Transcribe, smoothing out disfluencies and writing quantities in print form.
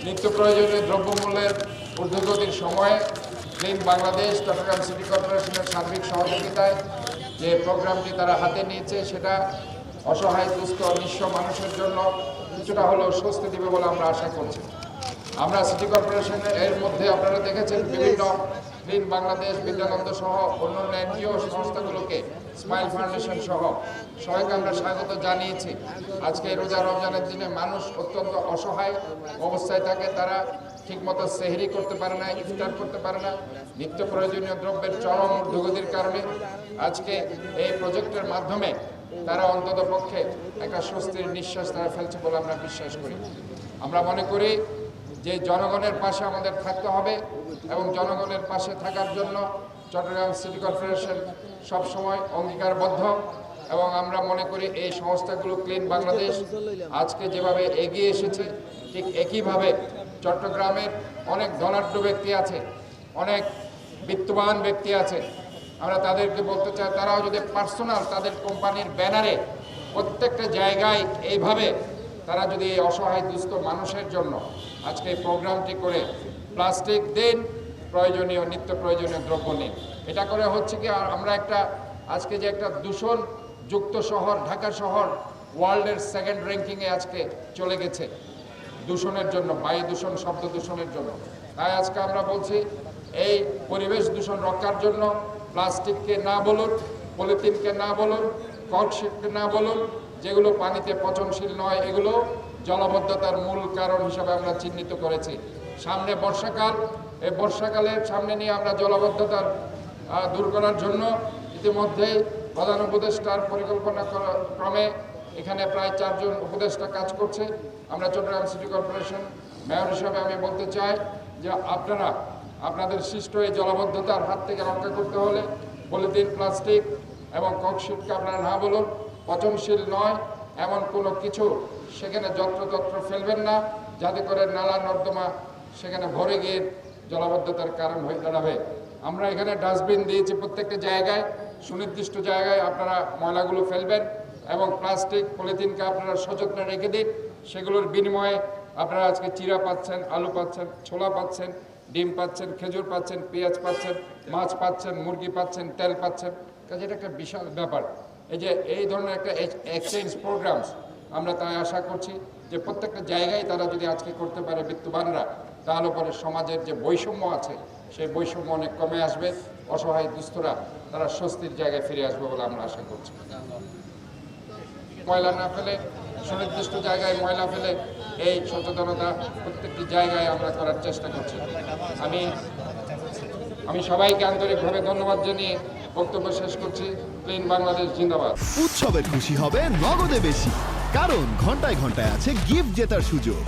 নিত্য প্রয়োজনীয় দ্রব্যমূল্যের ঊর্ধ্বগতির সময়ে ক্লিন বাংলাদেশ চট্টগ্রাম সিটি কর্পোরেশনের সার্বিক সহযোগিতায় যে প্রোগ্রামটি তারা হাতে নিয়েছে সেটা অসহায় দুস্থ নিঃস্ব মানুষের জন্য কিছুটা হলেও স্বস্তি দেবে বলে আমরা আশা করছি। আমরা সিটি কর্পোরেশনের এর মধ্যে আপনারা দেখেছেন বিভিন্ন ক্লিন বাংলাদেশ, বিদ্যানন্দ সহ অন্যান্য এনজিও সংস্থাগুলোকে, স্মাইল ফাউন্ডেশন সহ সবাইকে আমরা স্বাগত জানিয়েছি। আজকে রোজা রমজানের দিনে মানুষ অত্যন্ত অসহায় অবস্থায় থাকে, তারা ঠিকমতো সেহরি করতে পারে না, ইফতার করতে পারে না, নিত্য প্রয়োজনীয় দ্রব্যের চরম ঊর্ধ্বগতির কারণে আজকে এই প্রজেক্টের মাধ্যমে তারা অন্তত পক্ষে একটা স্বস্তির নিঃশ্বাস তারা ফেলছে বলে আমরা বিশ্বাস করি। আমরা মনে করি যে জনগণের পাশে আমাদের থাকতে হবে এবং জনগণের পাশে থাকার জন্য চট্টগ্রাম সিটি কর্পোরেশন সবসময় অঙ্গীকারবদ্ধ এবং আমরা মনে করি এই সংস্থাগুলো ক্লিন বাংলাদেশ আজকে যেভাবে এগিয়ে এসেছে ঠিক একইভাবে চট্টগ্রামের অনেক ধনাঢ্য ব্যক্তি আছে, অনেক বিত্তবান ব্যক্তি আছে, আমরা তাদেরকে বলতে চাই তারাও যদি পার্সোনাল তাদের কোম্পানির ব্যানারে প্রত্যেকটা জায়গায় এইভাবে তারা যদি এই অসহায় দুস্থ মানুষের জন্য আজকে এই প্রোগ্রামটি করে প্লাস্টিক দিন, প্রয়োজনীয় নিত্য প্রয়োজনীয় দ্রব্য নিন, এটা করে হচ্ছে কি আমরা একটা আজকে যে একটা দূষণযুক্ত শহর ঢাকা শহর ওয়ার্ল্ডের সেকেন্ড র্যাঙ্কিংয়ে আজকে চলে গেছে দূষণের জন্য, বায়ু দূষণ, শব্দ দূষণের জন্য। তাই আজকে আমরা বলছি এই পরিবেশ দূষণ রক্ষার জন্য প্লাস্টিককে না বলুন, পলিথিনকে না বলুন, কর্কশিটকে না বলুন, যেগুলো পানিতে পচনশীল নয় এগুলো জলাবদ্ধতার মূল কারণ হিসাবে আমরা চিহ্নিত করেছি। সামনে বর্ষাকাল, এই বর্ষাকালের সামনে নিয়ে আমরা জলাবদ্ধতার দূর করার জন্য ইতিমধ্যেই প্রধান উপদেষ্টার পরিকল্পনা ক্রমে এখানে প্রায় 4 জন উপদেষ্টা কাজ করছে। আমরা চট্টগ্রাম সিটি কর্পোরেশন মেয়র হিসাবে আমি বলতে চাই যে আপনারা আপনাদের সৃষ্ট এই জলাবদ্ধতার হাত থেকে রক্ষা করতে হলে পলিথিন, প্লাস্টিক এবং ককশিটকে আপনারা না বলুন, পচনশীল নয় এমন কোনো কিছু সেখানে যত্রতত্র ফেলবেন না, যাতে করে নালা নর্দমা সেখানে ভরে গিয়ে জলাবদ্ধতার কারণ হয়ে দাঁড়াবে। আমরা এখানে ডাস্টবিন দিয়েছি প্রত্যেকটা জায়গায়, সুনির্দিষ্ট জায়গায় আপনারা ময়লাগুলো ফেলবেন এবং প্লাস্টিক পলিথিনকে আপনারা সযত্নে রেখে দিন। সেগুলোর বিনিময়ে আপনারা আজকে চিরা পাচ্ছেন, আলু পাচ্ছেন, ছোলা পাচ্ছেন, ডিম পাচ্ছেন, খেজুর পাচ্ছেন, পেঁয়াজ পাচ্ছেন, মাছ পাচ্ছেন, মুরগি পাচ্ছেন, তেল পাচ্ছেন। কাজে এটা একটা বিশাল ব্যাপার। এই যে এই ধরনের একটা এক্সচেঞ্জ প্রোগ্রামস আমরা তাই আশা করছি যে প্রত্যেকটা জায়গায় তারা যদি আজকে করতে পারে বিত্তবানরা, তাহলে পরে সমাজের যে বৈষম্য আছে সেই বৈষম্য অনেক কমে আসবে, অসহায় দুস্থরা তারা স্বস্তির জায়গায় ফিরে আসবে বলে আমরা আশা করছি। ময়লা না ফেলে, সুনির্দিষ্ট জায়গায় ময়লা ফেলে এই সচেতনতা প্রত্যেকটি জায়গায় আমরা করার চেষ্টা করছি। আমি সবাইকে আন্তরিকভাবে ধন্যবাদ জানিয়ে বক্তব্য শেষ করছি। ক্লিন বাংলাদেশ জিন্দাবাদ। উৎসবের খুশি হবে নগদে বেশি, কারণ ঘন্টায় ঘন্টায় আছে গিফট জেতার সুযোগ।